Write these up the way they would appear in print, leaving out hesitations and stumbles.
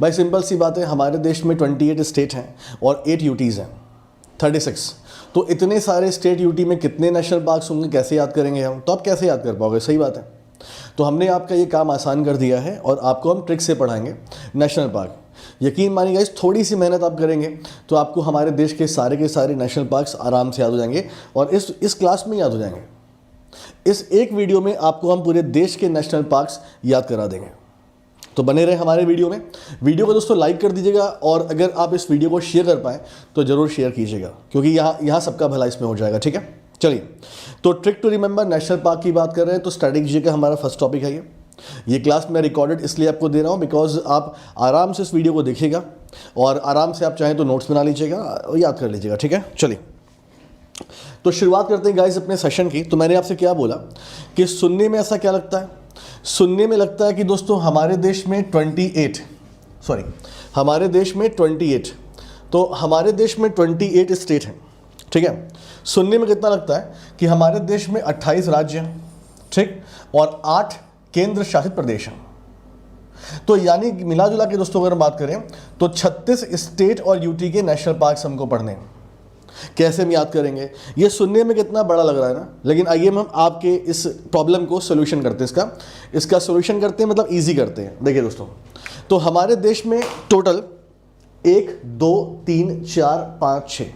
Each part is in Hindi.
भाई सिंपल सी बात है, हमारे देश में 28 स्टेट हैं और 8 यूटीज़ हैं, 36। तो इतने सारे स्टेट यूटी में कितने नेशनल पार्क्स होंगे, कैसे याद करेंगे हम? तो आप कैसे याद कर पाओगे? सही बात है। तो हमने आपका ये काम आसान कर दिया है और आपको हम ट्रिक से पढ़ाएंगे नेशनल पार्क। यकीन मानिएगा, इस थोड़ी सी मेहनत आप करेंगे तो आपको हमारे देश के सारे नेशनल पार्क्स आराम से याद हो जाएंगे और इस क्लास में याद हो जाएंगे। इस एक वीडियो में आपको हम पूरे देश के नेशनल पार्क्स याद करा देंगे। तो बने रहे हमारे वीडियो में। वीडियो को दोस्तों लाइक कर दीजिएगा और अगर आप इस वीडियो को शेयर कर पाएँ तो ज़रूर शेयर कीजिएगा, क्योंकि यहाँ सबका भला इसमें हो जाएगा। ठीक है, चलिए। तो trick to remember national park की बात कर रहे हैं तो स्टैटिक जी का हमारा फर्स्ट टॉपिक है ये क्लास में रिकॉर्डेड इसलिए आपको दे रहा हूँ बिकॉज आप आराम से इस वीडियो को देखिएगा और आराम से आप चाहें तो नोट्स बना लीजिएगा और याद कर लीजिएगा। ठीक है, चलिए। तो शुरुआत करते हैं गाइस अपने सेशन की। तो मैंने आपसे क्या बोला कि सुनने में ऐसा क्या लगता है? सुनने में लगता है कि दोस्तों हमारे देश में 28 तो हमारे देश में 28 स्टेट हैं। ठीक है, सुनने में कितना लगता है कि हमारे देश में 28 राज्य हैं, ठीक, और 8 केंद्र शासित प्रदेश हैं। तो यानी मिला जुला के दोस्तों अगर हम बात करें तो 36 स्टेट और यूटी के नेशनल पार्क्स हमको पढ़ने हैं। कैसे हम याद करेंगे? ये सुनने में कितना बड़ा लग रहा है ना, लेकिन आइए हम आपके इस प्रॉब्लम को सोल्यूशन करते हैं, इसका सोल्यूशन करते हैं, मतलब ईजी करते हैं। देखिए दोस्तों, तो हमारे देश में टोटल 1 2 3 4 5 6,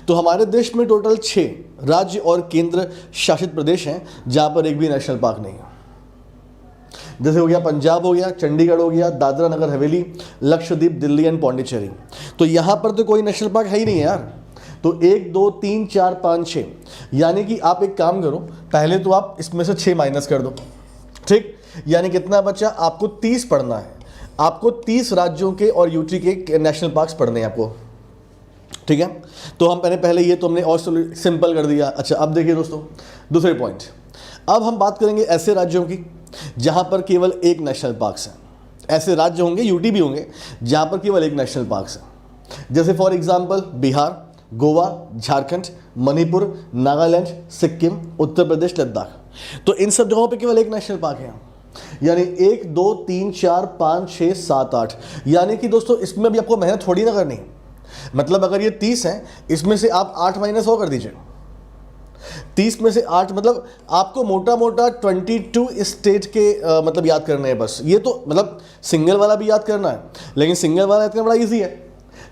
तो हमारे देश में टोटल 6 राज्य और केंद्र शासित प्रदेश हैं जहां पर एक भी नेशनल पार्क नहीं है। जैसे हो गया पंजाब, हो गया चंडीगढ़, हो गया दादरा नगर हवेली, लक्षद्वीप, दिल्ली एंड पौंडीचेरी। तो यहां पर तो कोई नेशनल पार्क है ही नहीं है यार। तो 1 2 3 4 5 6, यानी कि आप एक काम करो, पहले तो आप इसमें से 6 माइनस कर दो। ठीक, यानी कितना बचा? आपको 30 पढ़ना है। आपको 30 राज्यों के और यूटी के नेशनल पार्क्स पढ़ने हैं आपको। ठीक है, तो हम पहले ये तो हमने और सिंपल कर दिया। अच्छा, अब देखिए दोस्तों दूसरे पॉइंट। अब हम बात करेंगे ऐसे राज्यों की जहां पर केवल एक नेशनल पार्क्स है। ऐसे राज्य होंगे, यूटी भी होंगे, जहां पर केवल एक नेशनल पार्क्स है। जैसे फॉर एग्जांपल बिहार, गोवा, झारखंड, मणिपुर, नागालैंड, सिक्किम, उत्तर प्रदेश, लद्दाख। तो इन सब जगहों पे केवल एक नेशनल पार्क है। यानी 1 2 3 4 5 6 7 8, यानी कि दोस्तों इसमें भी आपको मेहनत थोड़ी ना करनी। मतलब अगर ये 30 है, इसमें से आप 8 माइनस और कर दीजिए। 30 में से 8 मतलब आपको मोटा मोटा 22 स्टेट के मतलब याद करने हैं बस। ये तो मतलब सिंगल वाला भी याद करना है, लेकिन सिंगल वाला इतना बड़ा ईजी है।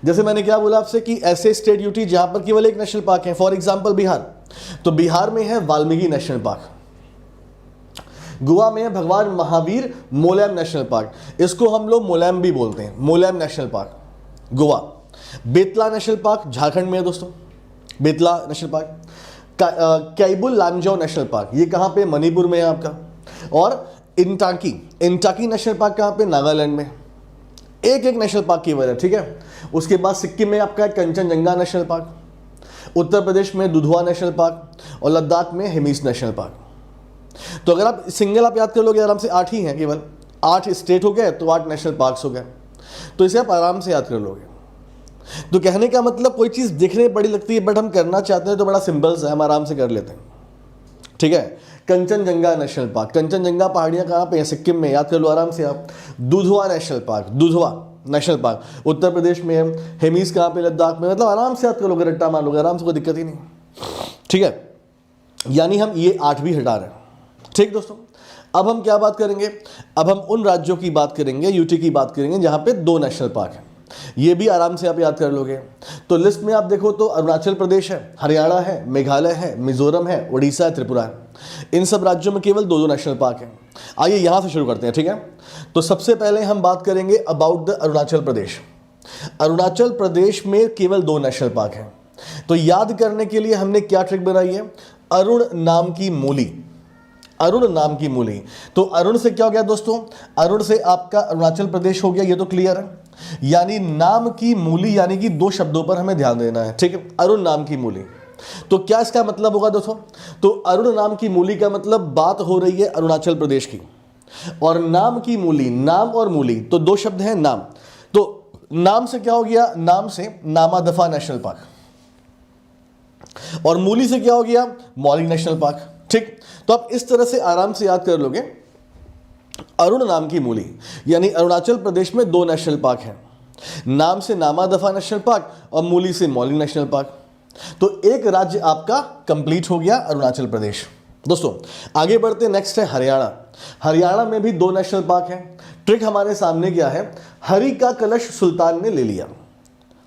जैसे मैंने क्या बोला आपसे कि ऐसे स्टेट यूटी जहां पर केवल एक नेशनल पार्क है। फॉर एग्जांपल बिहार, तो बिहार में है वाल्मीकि नेशनल पार्क। गोवा में है भगवान महावीर मोलैम नेशनल पार्क, इसको हम लोग मोलैम भी बोलते हैं, Mollem national park Goa. Betla national park Jharkhand में है दोस्तों, Betla national park. Keibul Lamjao national park, ये कहाँ पे? मणिपुर में है आपका। और इंटाकी नेशनल पार्क कहाँ पे? नागालैंड में। एक नेशनल पार्क केवल है। ठीक है, उसके बाद सिक्किम में आपका है कंचनजंगा नेशनल पार्क, उत्तर प्रदेश में दुधवा नेशनल पार्क और लद्दाख में हेमिस नेशनल पार्क। तो अगर आप सिंगल आप याद कर लोगे आराम से 8 ही हैं, केवल 8 स्टेट हो गए तो 8 नेशनल पार्क्स हो गए। तो इसे आप आराम से याद कर लोगे। तो कहने का मतलब कोई चीज़ दिखने में बड़ी लगती है बट हम करना चाहते हैं तो बड़ा सिंपल सा है, हम आराम से कर लेते हैं। ठीक है, कंचनजंगा नेशनल पार्क, कंचनजंगा पहाड़ियाँ कहाँ पे हैं? सिक्किम में, याद कर लो आराम से आप। Dudhwa national park, Dudhwa national park Uttar Pradesh में है। हेमिस कहाँ पे? लद्दाख में। मतलब आराम से याद कर लोगे, रट्टा मार लोगे आराम से, कोई दिक्कत ही नहीं। ठीक है, यानी हम ये 8 भी हटा रहे हैं। ठीक दोस्तों, अब हम क्या बात करेंगे? अब हम उन राज्यों की बात करेंगे, यूटी की बात करेंगे जहाँ पे 2 नेशनल पार्क हैं। ये भी आराम से आप याद कर लोगे। तो लिस्ट में आप देखो तो अरुणाचल प्रदेश है, हरियाणा है, मेघालय है, मिजोरम है, उड़ीसा है, त्रिपुरा है। इन सब राज्यों में केवल 2 नेशनल पार्क हैं। आइए यहाँ से शुरू करते हैं। ठीक है, तो सबसे पहले हम बात करेंगे अबाउट द अरुणाचल प्रदेश। अरुणाचल प्रदेश में केवल 2 नेशनल पार्क हैं। तो याद करने के लिए हमने क्या ट्रिक बनाई है? अरुण नाम की मूली, अरुण नाम की मूली। तो अरुण से क्या हो गया दोस्तों? अरुण से आपका अरुणाचल प्रदेश हो गया, ये तो क्लियर है। यानी नाम की मूली, यानी कि 2 शब्दों पर हमें ध्यान देना है। ठीक है, अरुण नाम की मूली। तो क्या इसका मतलब होगा दोस्तों? तो अरुण नाम की मूली का मतलब बात हो रही है अरुणाचल प्रदेश की, और नाम की मूली, नाम और मूली तो 2 शब्द हैं नाम। तो नाम से क्या हो गया? नाम से नामादफा नेशनल पार्क, और मूली से क्या हो गया? मौलिक नेशनल पार्क। ठीक, तो आप इस तरह से आराम से याद कर लोगे अरुण नाम की मूली, यानी अरुणाचल प्रदेश में 2 नेशनल पार्क हैं, नाम से नामादफा नेशनल पार्क और मूली से मौलिंग नेशनल पार्क। तो एक राज्य आपका कंप्लीट हो गया, अरुणाचल प्रदेश। दोस्तों आगे बढ़ते, नेक्स्ट है हरियाणा। हरियाणा में भी 2 नेशनल पार्क हैं। ट्रिक हमारे सामने क्या है, हरि का कलश सुल्तान ने ले लिया।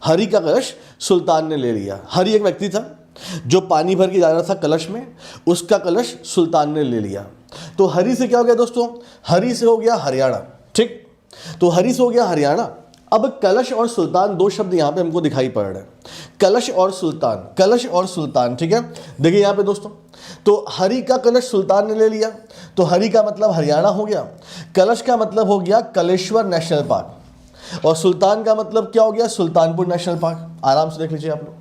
हरि का कलश सुल्तान ने ले लिया। हरि एक व्यक्ति था जो पानी भर के जा रहा था कलश में, उसका कलश सुल्तान ने ले लिया। तो हरि से क्या हो गया दोस्तों, हरि से हो गया हरियाणा। ठीक, तो हरि से हो गया हरियाणा। अब कलश और सुल्तान 2 शब्द यहां पे हमको दिखाई पड़ रहे हैं, कलश और सुल्तान, कलश और सुल्तान। ठीक है, देखिए यहां पे दोस्तों, तो हरि का कलश सुल्तान ने ले लिया, तो हरि का मतलब हरियाणा हो गया, कलश का मतलब हो गया कलेश्वर नेशनल पार्क, और सुल्तान का मतलब क्या हो गया, सुल्तानपुर नेशनल पार्क। आराम से देख लीजिए आप लोग।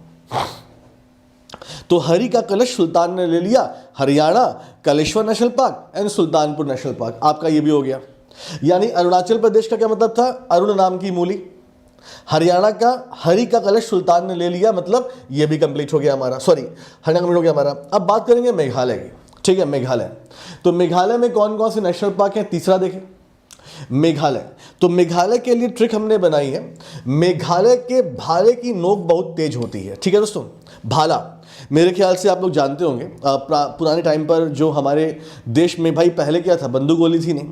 तो हरि का कलश सुल्तान ने ले लिया, Haryana, Kaleshwar national park and Sultanpur national park, आपका ये भी हो गया। यानी अरुणाचल प्रदेश का क्या मतलब था, अरुण नाम की मूली। हरियाणा का हरि का कलश सुल्तान ने ले लिया, मतलब ये भी कंप्लीट हो गया हमारा, सॉरी हरियाणा कंप्लीट हो गया हमारा। अब बात करेंगे मेघालय की। ठीक है, मेघालय, तो मेघालय में कौन कौन से नेशनल पार्क हैं, तीसरा देखें मेघालय। तो मेघालय के लिए ट्रिक हमने बनाई है, मेघालय के भाले की नोक बहुत तेज होती है। ठीक है दोस्तों, भाला मेरे ख्याल से आप लोग जानते होंगे, पुराने टाइम पर जो हमारे देश में भाई पहले क्या था, बंदूक गोली थी नहीं,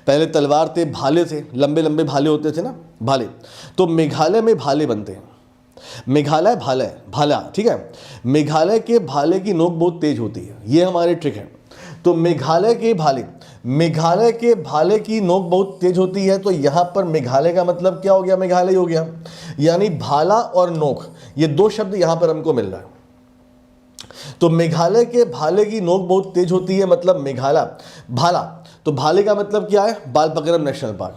पहले तलवार थे, भाले थे, लंबे लंबे भाले होते थे ना, भाले। तो मेघालय में भाले बनते हैं, मेघालय भाला। ठीक है, मेघालय के भाले की नोक बहुत तेज होती है, ये हमारे ट्रिक है। तो मेघालय के भाले की नोक बहुत तेज होती है, तो यहां पर मेघालय का मतलब क्या हो गया, मेघालय हो गया। यानी भाला और नोक, ये 2 शब्द यहां पर हमको मिल रहा है। तो मेघालय के भाले की नोक बहुत तेज होती है, मतलब मेघालय भाला। तो भाले का मतलब क्या है, बालपक्रम नेशनल पार्क,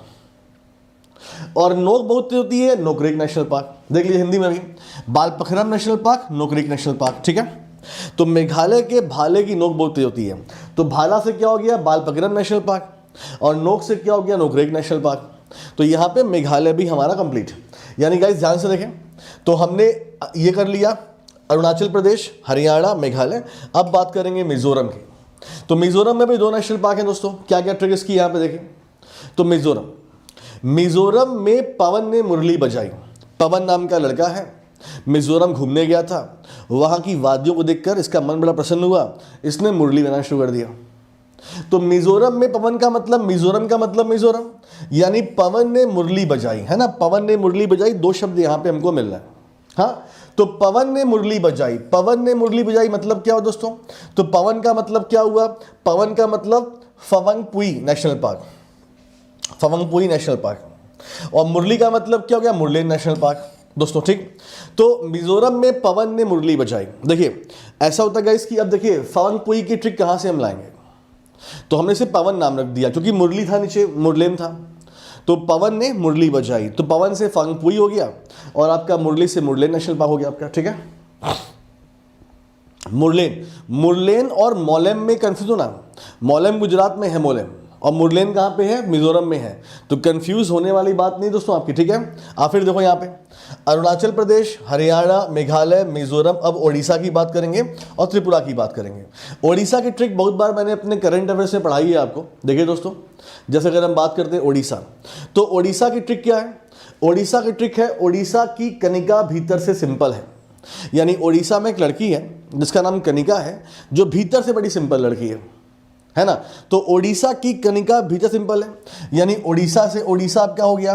और नोक बहुत तेज होती है, नोकरेक नेशनल पार्क। देख लीजिए हिंदी में भी, Balphakram national park, Nokrek national park. ठीक है, तो मेघालय के भाले की नोक बहुत तेज होती है, तो भाला से क्या हो गया, बालपक्रम नेशनल पार्क, और नोक से क्या हो गया, नोकरेक नेशनल पार्क। तो यहाँ पे मेघालय भी हमारा कंप्लीट। यानी गाइस ध्यान से देखें, तो हमने ये कर लिया अरुणाचल प्रदेश, हरियाणा, मेघालय। अब बात करेंगे मिजोरम की। तो मिजोरम में भी 2 नेशनल पार्क हैं दोस्तों। क्या क्या ट्रिक इसकी यहाँ पे देखें, तो मिजोरम में पवन ने मुरली बजाई। पवन नाम का लड़का है, मिजोरम घूमने गया था, वहाँ की वादियों को देखकर इसका मन बड़ा प्रसन्न हुआ, इसने मुरली बजाना शुरू कर दिया। तो मिजोरम में पवन का मतलब, मिजोरम का मतलब मिजोरम, यानी पवन ने मुरली बजाई, है ना, पवन ने मुरली बजाई, 2 शब्द यहाँ पे हमको मिल रहा है। हाँ, तो पवन ने मुरली बजाई मतलब क्या हुआ दोस्तों, तो पवन का मतलब क्या हुआ, पवन का मतलब फवंगपुई नेशनल पार्क, और मुरली का मतलब क्या हो गया, मुरलेन नेशनल पार्क दोस्तों। ठीक, तो मिजोरम में पवन ने मुरली बजाई। देखिए ऐसा होता है गाइस कि अब देखिए फवंगपुई की ट्रिक कहाँ से हम लाएंगे, तो हमने इसे पवन नाम रख दिया क्योंकि मुरली था नीचे, मुरलेन था, तो पवन ने मुरली बजाई, तो पवन से फंगपुई हो गया, और आपका मुरली से मुरलेन नेशनल पार्क हो गया आपका। ठीक है, मुरलेन और मोलेम में कंफ्यूज होना, मोलेम गुजरात में है मोलेम, और मुरलेन कहाँ पे है, मिजोरम में है, तो कंफ्यूज होने वाली बात नहीं दोस्तों आपकी। ठीक है, आप फिर देखो यहाँ पे अरुणाचल प्रदेश, हरियाणा, मेघालय, मिजोरम। अब ओडिशा की बात करेंगे और त्रिपुरा की बात करेंगे। ओडिशा की ट्रिक बहुत बार मैंने अपने करंट अफेयर्स में पढ़ाई है आपको। देखिए दोस्तों, जैसे अगर हम बात करते हैं ओडिशा, तो ओडिशा की ट्रिक क्या है, ओडिशा की ट्रिक है, ओडिशा की कनिका भीतर से सिंपल है। यानी ओडिशा में एक लड़की है जिसका नाम कनिका है, जो भीतर से बड़ी सिंपल लड़की है ना। तो ओडिशा की कनिका भीतर सिंपल है, यानी ओडिशा से ओडिशा क्या हो गया,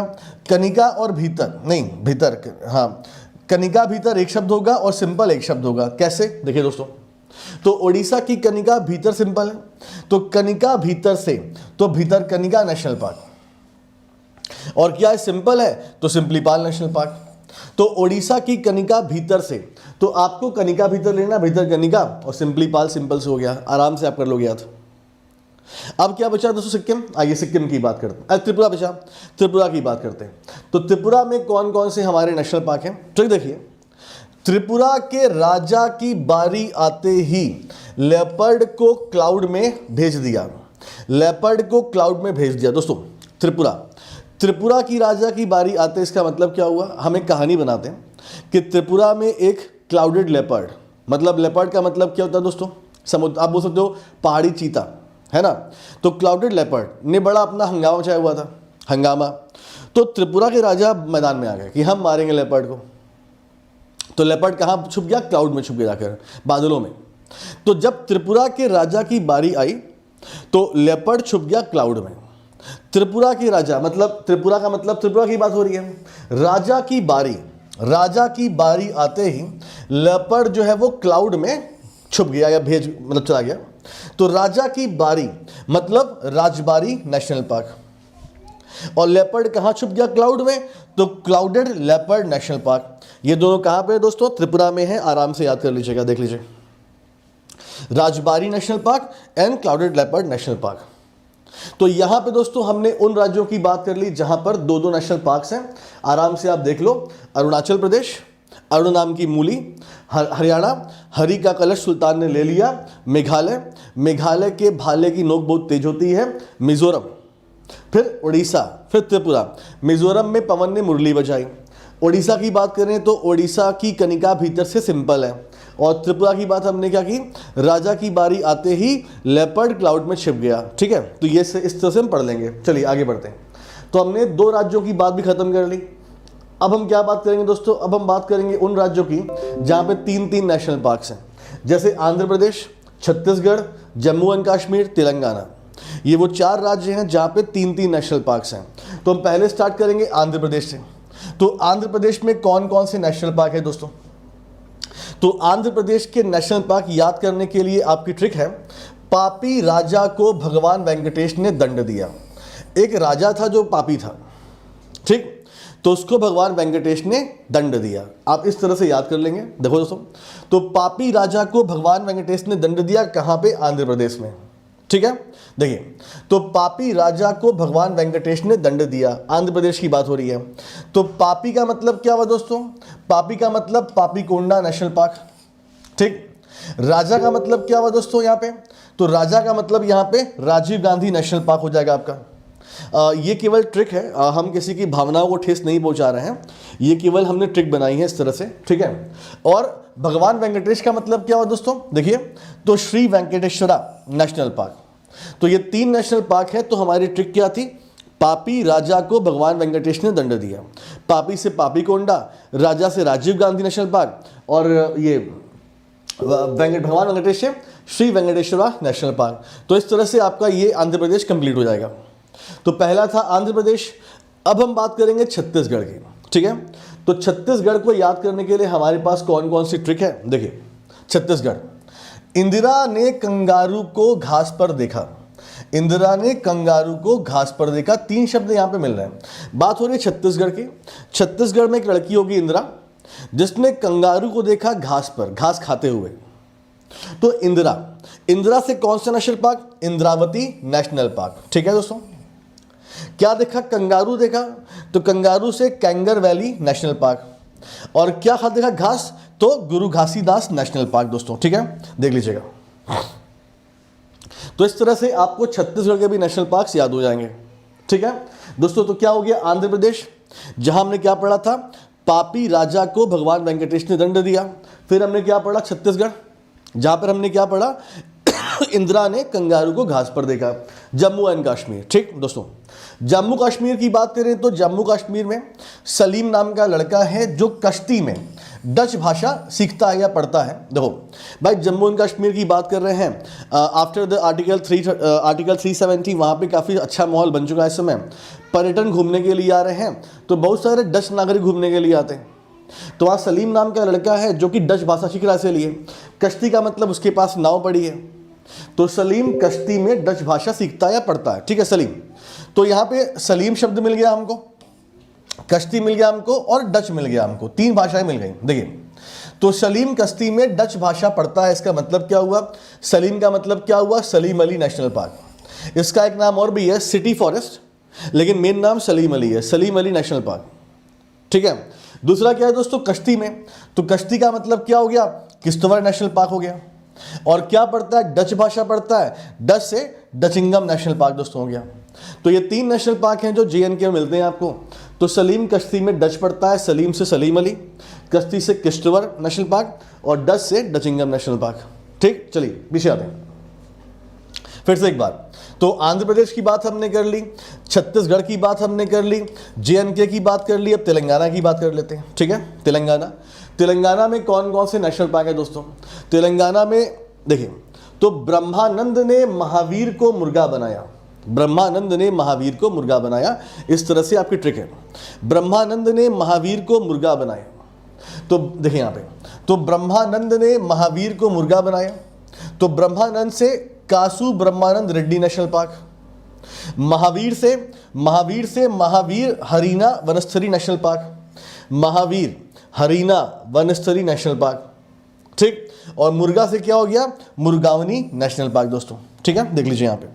कनिका और भीतर, नहीं भीतर, हाँ कनिका भीतर एक शब्द होगा और सिंपल एक शब्द होगा। कैसे, देखिए दोस्तों, तो ओडिशा की कनिका भीतर सिंपल है, तो कनिका भीतर से, तो भीतर कनिका नेशनल पार्क, और क्या है, सिंपल है, तो सिंपलीपाल नेशनल पार्क। तो ओडिशा की कनिका भीतर से, तो आपको कनिका भीतर लेना, भीतर कनिका, और सिंपलीपाल सिंपल से हो गया, आराम से आप कर लोगे याद। अब क्या बचा दोस्तों, सिक्किम। आइए सिक्किम की बात करते हैं, त्रिपुरा बचा, त्रिपुरा की बात करते हैं। तो त्रिपुरा में कौन कौन से हमारे नेशनल पार्क हैं, तो देखिए, त्रिपुरा के राजा की बारी आते ही लेपर्ड को क्लाउड में भेज दिया, लेपर्ड को क्लाउड में भेज दिया दोस्तों। त्रिपुरा की राजा की बारी आते, इसका मतलब क्या हुआ, हम एक कहानी बनाते हैं कि त्रिपुरा में एक क्लाउडेड लेपर्ड, मतलब लेपर्ड का मतलब क्या होता है दोस्तों, समुद्र, आप बोल सकते हो पहाड़ी चीता, है ना। तो क्लाउडेड लेपर्ड ने बड़ा अपना हंगामा मचाया हुआ था, हंगामा। तो त्रिपुरा के राजा मैदान में आ गए कि हम मारेंगे लेपर्ड को। तो लेपर्ड कहाँ छुप गया? क्लाउड में छुप गया, जाकर बादलों में। तो जब त्रिपुरा के राजा की बारी आई तो लेपर्ड छुप गया क्लाउड में। त्रिपुरा के राजा मतलब त्रिपुरा का मतलब त्रिपुरा की बात हो रही है। राजा की बारी आते ही लेपर्ड जो है वो क्लाउड में छुप गया या मतलब चला गया। तो राजा की बारी मतलब राजबारी नेशनल पार्क, और लेपर्ड कहाँ छुप गया? क्लाउड में। तो क्लाउडेड लेपर्ड नेशनल पार्क। ये दोनों कहाँ पे है दोस्तों? त्रिपुरा में है, आराम से याद कर लीजिएगा, देख लीजिए, Rajbari national park and clouded leopard national park. तो यहाँ पे दोस्तों हमने उन राज्यों की बात कर ली जहाँ पर 2-2 नेशनल पार्क्स हैं, आराम से आप देख लो। अरुणाचल प्रदेश, अरुण नाम की मूली, हरियाणा, हरी का कलश सुल्तान ने ले लिया, मेघालय के भाले की नोक बहुत तेज होती है, मिजोरम, फिर उड़ीसा, फिर त्रिपुरा। मिजोरम में पवन ने मुरली बजाई। उड़ीसा की बात करें तो उड़ीसा की कनिका भीतर से सिंपल है। और त्रिपुरा की बात हमने क्या की? राजा की बारी आते ही लेपर्ड क्लाउड में छिप गया। ठीक है, तो ये इस तरह से हम पढ़ लेंगे। चलिए आगे बढ़ते हैं। तो हमने 2 राज्यों की बात भी खत्म कर ली। अब हम क्या बात करेंगे दोस्तों? अब हम बात करेंगे उन राज्यों की जहाँ पे 3-3 नेशनल पार्क्स हैं, जैसे आंध्र प्रदेश, छत्तीसगढ़, जम्मू एंड कश्मीर, तेलंगाना। ये वो 4 राज्य हैं जहाँ पे 3-3 नेशनल पार्क्स हैं। तो हम पहले स्टार्ट करेंगे आंध्र प्रदेश से। तो आंध्र प्रदेश में कौन कौन से नेशनल पार्क है दोस्तों? तो आंध्र प्रदेश के नेशनल पार्क याद करने के लिए आपकी ट्रिक है, पापी राजा को भगवान वेंकटेश ने दंड दिया। एक राजा था जो पापी था, ठीक, तो उसको भगवान वेंकटेश ने दंड दिया। आप इस तरह से याद कर लेंगे। देखो दोस्तों, तो पापी राजा को भगवान वेंकटेश ने दंड दिया, कहाँ पे? आंध्र प्रदेश में। ठीक है, देखिए, तो पापी राजा को भगवान वेंकटेश ने दंड दिया, आंध्र प्रदेश की बात हो रही है। तो पापी का मतलब क्या हुआ दोस्तों? पापी का मतलब पापीकोंडा नेशनल पार्क। ठीक, राजा का मतलब क्या हुआ दोस्तों यहाँ पे? तो राजा का मतलब यहाँ पे राजीव गांधी नेशनल पार्क हो जाएगा आपका। ये केवल ट्रिक है, हम किसी की भावनाओं को ठेस नहीं पहुंचा रहे हैं, ये केवल हमने ट्रिक बनाई है इस तरह से। ठीक है, और भगवान वेंकटेश का मतलब क्या हुआ दोस्तों? देखिए, तो श्री वेंकटेश्वरा नेशनल पार्क। तो ये 3 नेशनल पार्क है। तो हमारी ट्रिक क्या थी? पापी राजा को भगवान वेंकटेश ने दंड दिया। पापी से पापीकोंडा, राजा से राजीव गांधी नेशनल पार्क, और ये भगवान वेंकटेश से श्री वेंकटेश्वरा नेशनल पार्क। तो इस तरह से आपका ये आंध्र प्रदेश कंप्लीट हो जाएगा। तो पहला था आंध्र प्रदेश। अब हम बात करेंगे छत्तीसगढ़ की। ठीक है, तो छत्तीसगढ़ को याद करने के लिए हमारे पास कौन कौन सी ट्रिक है? देखिए, छत्तीसगढ़, इंदिरा ने कंगारू को घास पर देखा। इंदिरा ने कंगारू को घास पर देखा। 3 शब्द यहाँ पे मिल रहे हैं। बात हो रही है छत्तीसगढ़ की। छत्तीसगढ़ में एक लड़की होगी इंदिरा, जिसने कंगारू को देखा घास पर, घास खाते हुए। तो इंदिरा से कौन सा national park? Indravati national park. ठीक है दोस्तों, क्या देखा? कंगारू देखा, तो कंगारू से कैंगर वैली नेशनल पार्क। और क्या खा देखा? घास, तो गुरु घासीदास नेशनल पार्क दोस्तों। ठीक है, देख लीजिएगा। तो इस तरह से आपको छत्तीसगढ़ के भी नेशनल पार्क्स याद हो जाएंगे। ठीक है दोस्तों, तो क्या हो गया? आंध्र प्रदेश, जहां हमने क्या पढ़ा था? पापी राजा को भगवान वेंकटेश ने दंड दिया। फिर हमने क्या पढ़ा? छत्तीसगढ़, जहां पर हमने क्या पढ़ा? इंदिरा ने कंगारू को घास पर देखा। जम्मू एंड कश्मीर। ठीक दोस्तों, जम्मू कश्मीर की बात करें तो जम्मू कश्मीर में सलीम नाम का लड़का है जो कश्ती में डच भाषा सीखता है या पढ़ता है। देखो भाई, जम्मू एंड कश्मीर की बात कर रहे हैं आफ्टर द आर्टिकल 370, वहाँ पे काफ़ी अच्छा माहौल बन चुका है इस समय। पर्यटन घूमने के लिए आ रहे हैं, तो बहुत सारे डच नागरिक घूमने के लिए आते हैं। तो वहाँ सलीम नाम का लड़का है जो कि डच भाषा सीख रहा है, इसलिए कश्ती का मतलब उसके पास नाव पड़ी है। तो सलीम कश्ती में डच भाषा सीखता है या पढ़ता है। ठीक है, सलीम। तो यहाँ पे सलीम शब्द मिल गया हमको, कश्ती मिल गया हमको, और डच मिल गया हमको। 3 भाषाएं मिल गई। देखिए, तो सलीम कश्ती में डच भाषा पढ़ता है, इसका मतलब क्या हुआ? सलीम का मतलब क्या हुआ? Salim Ali national park. इसका एक नाम और भी है, सिटी फॉरेस्ट, लेकिन मेन नाम सलीम अली है, सलीम अली नेशनल पार्क। ठीक है, दूसरा क्या है दोस्तों? कश्ती में, तो कश्ती का मतलब क्या हो गया? किश्तवाड़ नेशनल पार्क हो गया। और क्या पढ़ता है? डच भाषा पढ़ता है, डच से डचिंगम नेशनल पार्क दोस्तों हो गया। तो ये 3 नेशनल पार्क हैं जो JNK में मिलते हैं आपको। तो सलीम कश्ती में डच पढ़ता है, सलीम से सलीम अली, कश्ती से किश्तवाड़ नेशनल पार्क, और डच से डचिंगम नेशनल पार्क। ठीक, चलिए पीछे आते हैं। फिर से एक बार, तो आंध्र प्रदेश की बात हमने कर ली, छत्तीसगढ़ की बात हमने कर ली, JNK की बात कर ली, अब तेलंगाना की बात कर लेते हैं। ठीक है, तेलंगाना में कौन कौन से नेशनल पार्क है दोस्तों? तेलंगाना में देखिए, तो ब्रह्मानंद ने महावीर को मुर्गा बनाया, ब्रह्मानंद ने महावीर को मुर्गा बनाया, इस तरह से आपकी ट्रिक है। ब्रह्मानंद ने महावीर को मुर्गा बनाया, तो देखिए यहाँ पे, तो ब्रह्मानंद ने महावीर को मुर्गा बनाया, तो ब्रह्मानंद से कासु ब्रह्मानंद रेड्डी नेशनल पार्क, महावीर से Mahavir Harina Vanasthali national park, Mahavir Harina Vanasthali national park, ठीक। और मुर्गा से क्या हो गया? मुर्गावनी नेशनल पार्क दोस्तों। ठीक है, देख लीजिए यहाँ पे।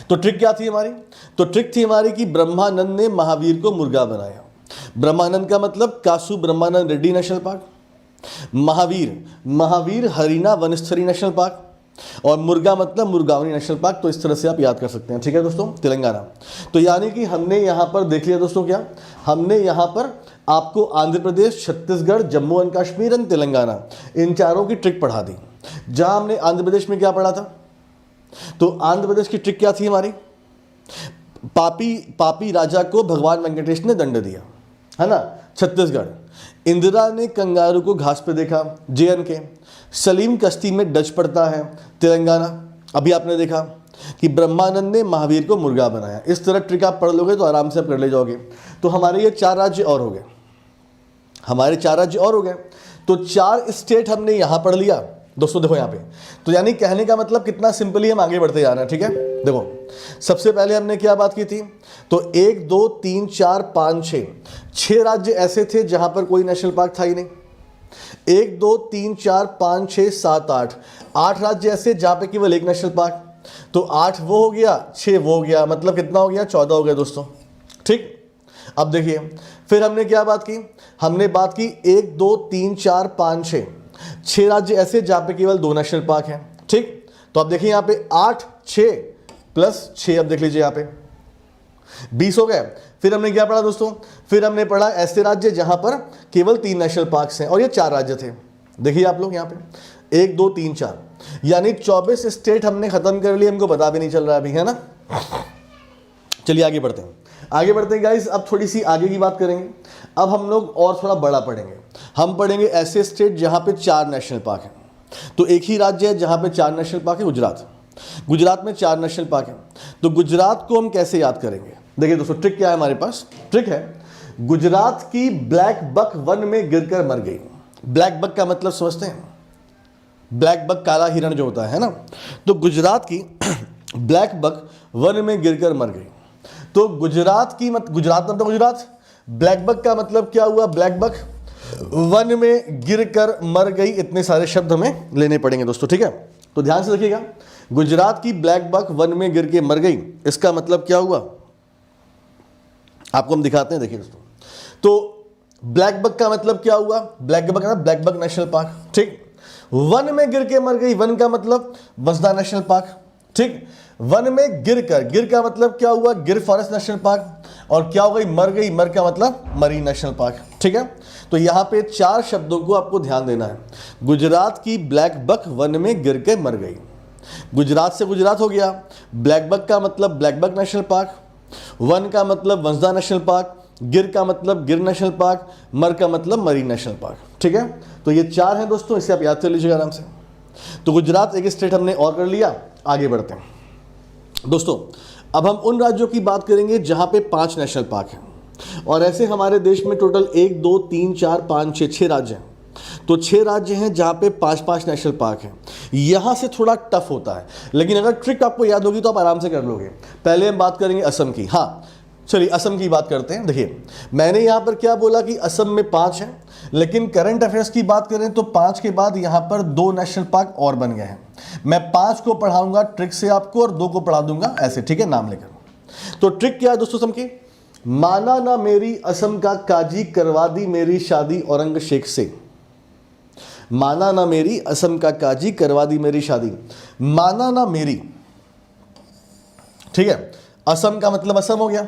तो ट्रिक क्या थी हमारी? तो ट्रिक थी हमारी कि ब्रह्मानंद ने महावीर को मुर्गा बनाया। ब्रह्मानंद का मतलब Kasu Brahmananda Reddy national park, Mahavir Harina Vanasthali national park, और मुर्गा मतलब मुर्गावनी नेशनल पार्क। तो इस तरह से आप याद कर सकते हैं। ठीक है दोस्तों, तेलंगाना। तो यानी कि हमने यहाँ पर देख लिया दोस्तों, क्या हमने यहाँ पर आपको आंध्र प्रदेश, छत्तीसगढ़, जम्मू एंड कश्मीर एंड तेलंगाना, इन चारों की ट्रिक पढ़ा दी। जहाँ हमने आंध्र प्रदेश में क्या पढ़ा था? तो आंध्र प्रदेश की ट्रिक क्या थी हमारी? पापी राजा को भगवान वेंकटेश ने दंड दिया, है ना। छत्तीसगढ़, इंदिरा ने कंगारू को घास पे देखा। JNK, सलीम कश्ती में डच पड़ता है। तेलंगाना, अभी आपने देखा कि ब्रह्मानंद ने महावीर को मुर्गा बनाया। इस तरह ट्रिक आप पढ़ लोगे तो आराम से आप कर ले जाओगे। तो हमारे ये 4 राज्य और हो गए, हमारे 4 राज्य और हो गए। तो 4 स्टेट हमने यहाँ पढ़ लिया दोस्तों। देखो यहाँ पे, तो यानी कहने का मतलब कितना सिंपली हम आगे बढ़ते जा रहे हैं। ठीक है, देखो सबसे पहले हमने क्या बात की थी? तो 1 2 3 4 5 6 राज्य ऐसे थे जहां पर कोई नेशनल पार्क था ही नहीं। 1 2 3 4 5 6 7 8 राज्य ऐसे जहां पे केवल एक नेशनल पार्क। तो 8 वो हो गया, 6 वो हो गया, मतलब कितना हो गया? 14 हो गया दोस्तों। ठीक, अब देखिए फिर हमने क्या बात की? हमने बात की 1 2 3 4 5 6 राज्य ऐसे जहां पे केवल 2 नेशनल पार्क हैं। ठीक, तो अब देखिए यहाँ पे 8 6 प्लस 6, अब देख लीजिए यहाँ पे 20 हो गए। फिर हमने क्या पढ़ा दोस्तों? फिर हमने पढ़ा ऐसे राज्य जहां पर केवल 3 नेशनल पार्क्स हैं, और ये 4 राज्य थे। देखिए आप लोग यहाँ पे 1 2 3 4, यानी 24 स्टेट हमने खत्म कर लिए। हमको पता भी नहीं चल रहा अभी, है ना। चलिए आगे बढ़ते हैं गाइस। अब थोड़ी सी आगे की बात करेंगे। अब हम लोग और थोड़ा बड़ा पढ़ेंगे। हम पढ़ेंगे ऐसे स्टेट जहां पे 4 नेशनल पार्क हैं। तो एक ही राज्य है जहां पे 4 नेशनल पार्क है, गुजरात में 4 नेशनल पार्क है। तो गुजरात को हम कैसे याद करेंगे? देखिए दोस्तों, ट्रिक क्या है हमारे पास? ट्रिक है, गुजरात की ब्लैक बक वन में गिरकर मर गई। ब्लैक बक का मतलब समझते हैं? ब्लैक बक काला हिरण जो होता है ना। तो गुजरात की ब्लैक बक वन में गिरकर मर गई। तो गुजरात मतलब गुजरात, ब्लैक बक का मतलब क्या हुआ? ब्लैक बक वन में गिरकर मर गई। इतने सारे शब्द हमें लेने पड़ेंगे दोस्तों। ठीक है, तो ध्यान से देखिएगा। गुजरात की ब्लैक बक वन में गिर के मर गई, इसका मतलब क्या हुआ आपको हम दिखाते हैं। देखिए दोस्तों, तो ब्लैक बक का मतलब क्या हुआ? Black buck national park. ठीक, वन में गिर के मर गई, वन का मतलब वसदा नेशनल पार्क। ठीक, वन में गिर का मतलब क्या हुआ? गिर फॉरेस्ट नेशनल पार्क। और क्या हो गई? मर गई, मर का मतलब मरीन नेशनल पार्क। ठीक है, तो यहां पे 4 शब्दों को आपको ध्यान देना है। गुजरात की ब्लैक बक वन में गिर के मर गई। गुजरात से गुजरात हो गया। ब्लैक बक का मतलब ब्लैक बक नेशनल पार्क, वन का मतलब वंसदा नेशनल पार्क, गिर का मतलब गिर नेशनल पार्क, मर का मतलब मरीन नेशनल पार्क। ठीक है, तो ये 4 हैं दोस्तों, इसे आप याद कर लीजिएगा आराम से। तो गुजरात एक स्टेट हमने और कर लिया। आगे बढ़ते हैं दोस्तों। अब हम उन राज्यों की बात करेंगे जहां पे 5 नेशनल पार्क हैं। और ऐसे हमारे देश में टोटल 1 2 3 4 5 6 राज्य हैं। तो 6 राज्य हैं जहां पे 5 नेशनल पार्क हैं। यहां से थोड़ा टफ होता है, लेकिन अगर ट्रिक आपको याद होगी तो आप आराम से कर लोगे। पहले हम बात करेंगे असम की। हाँ चलिए असम की बात करते हैं। देखिए मैंने यहां पर क्या बोला कि असम में 5 हैं, लेकिन करंट अफेयर्स की बात करें तो 5 के बाद यहां पर 2 नेशनल पार्क और बन गए हैं। मैं 5 को पढ़ाऊंगा ट्रिक से आपको और 2 को पढ़ा दूंगा ऐसे, ठीक है, नाम लेकर। तो ट्रिक क्या है दोस्तों असम की? माना ना मेरी असम का काजी, करवा दी मेरी शादी औरंगजेब से। माना ना मेरी असम का काजी, करवा दी मेरी शादी। माना ना मेरी, ठीक है, असम का मतलब असम हो गया,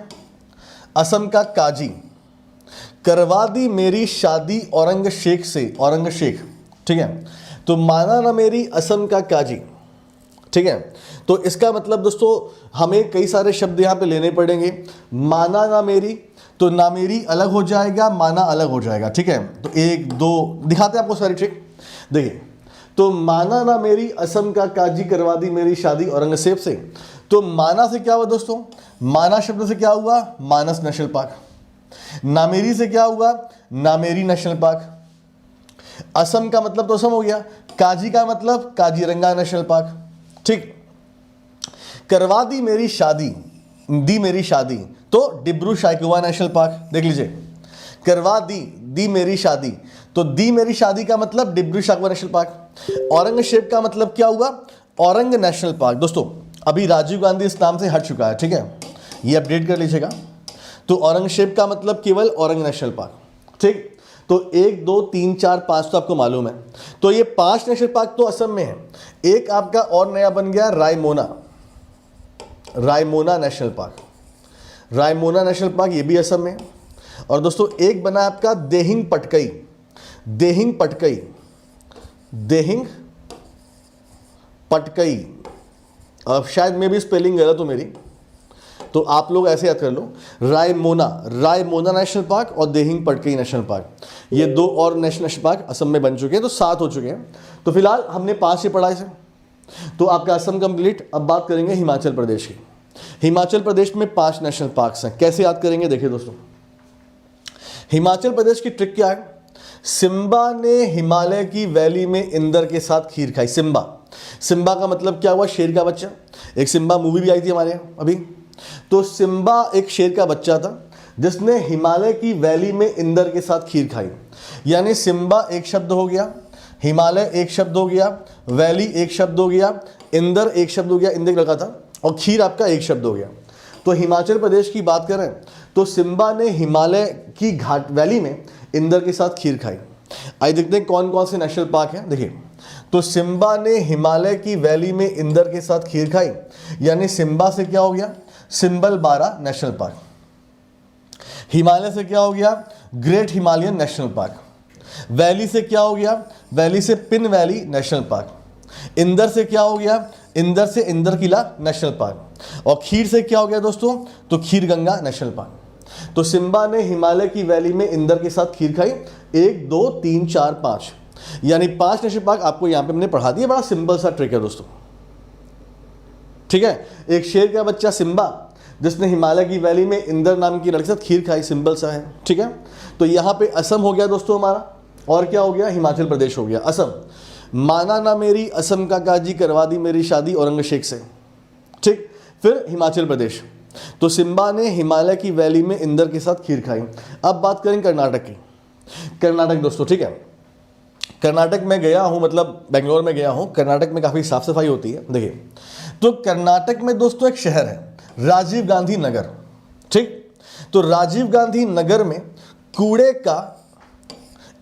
असम का काजी, करवा दी मेरी शादी औरंगजेब से, औरंगजेब, ठीक है। तो माना ना मेरी असम का काजी, ठीक है। तो इसका मतलब दोस्तों हमें कई सारे शब्द यहाँ पे लेने पड़ेंगे। माना ना मेरी, तो ना मेरी अलग हो जाएगा, माना अलग हो जाएगा, ठीक है। तो 1 2 दिखाते हैं आपको सारी ट्रिक। देखिए, तो माना ना मेरी, असम का काजी करवा दी मेरी शादी औरंगजेब से। तो माना से क्या हुआ दोस्तों, माना शब्द से क्या हुआ, मानस नेशनल पार्क। नामेरी से क्या हुआ, नामेरी नेशनल पार्क। असम का मतलब तो असम हो गया, काजी का मतलब काजीरंगा नेशनल पार्क, ठीक। करवा दी मेरी शादी, दी मेरी शादी, तो डिब्रू साइखोवा नेशनल पार्क, देख लीजिए। करवा दी मेरी शादी, तो दी मेरी शादी का मतलब डिब्रू साइखोवा नेशनल पार्क। औरंगजेब का मतलब क्या हुआ, औरंग नेशनल पार्क। दोस्तों अभी राजीव गांधी इस नाम से हट चुका है, ठीक है, ये अपडेट कर लीजिएगा। तो औरंगजेब का मतलब केवल औरंग नेशनल पार्क, ठीक। तो 1 2 3 4 5 तो आपको मालूम है। तो ये 5 नेशनल पार्क तो असम में है। एक आपका और नया बन गया Raimona, Raimona national park. Raimona national park ये भी असम में है। और दोस्तों एक बना आपका देहिंग पटकई, देहिंग पटकई, देहिंग पटकई। अब शायद मे भी स्पेलिंग गलत हो मेरी, तो आप लोग ऐसे याद कर लो, रायमोना, रायमोना नेशनल पार्क और देहिंग पटकई नेशनल पार्क, ये 2 और नेशनल पार्क असम में बन चुके हैं, तो 7 हो चुके हैं। तो फिलहाल हमने 5 ही पढ़ा इसे, तो आपका असम कंप्लीट। अब बात करेंगे हिमाचल प्रदेश की। हिमाचल प्रदेश में 5 नेशनल पार्क्स हैं, कैसे याद करेंगे देखिए दोस्तों। हिमाचल प्रदेश की ट्रिक क्या है, सिम्बा ने हिमालय की वैली में इंदर के साथ खीर खाई। सिम्बा, सिम्बा का मतलब क्या हुआ, शेर का बच्चा। एक सिम्बा मूवी भी आई थी हमारे यहाँ अभी। तो सिम्बा एक शेर का बच्चा था जिसने हिमालय की वैली में इंदर के साथ खीर खाई। यानी सिम्बा एक शब्द हो गया, हिमालय एक शब्द हो गया, वैली एक शब्द हो गया, इंदर एक शब्द हो गया, इंदर लगा था, और खीर आपका एक शब्द हो गया। तो हिमाचल प्रदेश की बात करें तो सिम्बा ने हिमालय की घाट वैली में इंदर के साथ खीर खाई। आइए देखते हैं कौन कौन से नेशनल पार्क हैं। देखिए, तो सिम्बा ने हिमालय की वैली में इंदर के साथ खीर खाई, यानी सिम्बा से क्या हो गया, सिंबल 12 नेशनल पार्क। हिमालय से क्या हो गया, great Himalayan national park. Valley से क्या हो गया, वैली से pin valley national park. Inder से क्या हो गया, इंदर से इंदर किला नेशनल पार्क। और खीर से क्या हो गया दोस्तों, तो खीर गंगा नेशनल पार्क। तो सिम्बा ने हिमालय की वैली में इंदर के साथ खीर खाई। 1 2 3 4 5, यानी 5 नेशनल पार्क आपको यहाँ पे हमने पढ़ा दिया। बड़ा सिंपल सा ट्रिक है दोस्तों, ठीक है। एक शेर का बच्चा सिम्बा जिसने हिमालय की वैली में इंदर नाम की लड़की के साथ खीर खाई, सिंपल सा है, ठीक है। तो यहाँ पे असम हो गया दोस्तों हमारा, और क्या हो गया, हिमाचल प्रदेश हो गया। असम, माना ना मेरी, असम का काजी करवा दी मेरी शादी औरंगजेब से, ठीक। फिर हिमाचल प्रदेश, तो सिम्बा ने हिमालय की वैली में इंदर के साथ खीर खाई। अब बात करें कर्नाटक की। कर्नाटक दोस्तों, ठीक है, कर्नाटक में गया हूँ, मतलब बेंगलोर में गया हूँ। कर्नाटक में काफ़ी साफ सफाई होती है। देखिए, तो कर्नाटक में दोस्तों एक शहर है राजीव गांधी नगर, ठीक। तो राजीव गांधी नगर में कूड़े का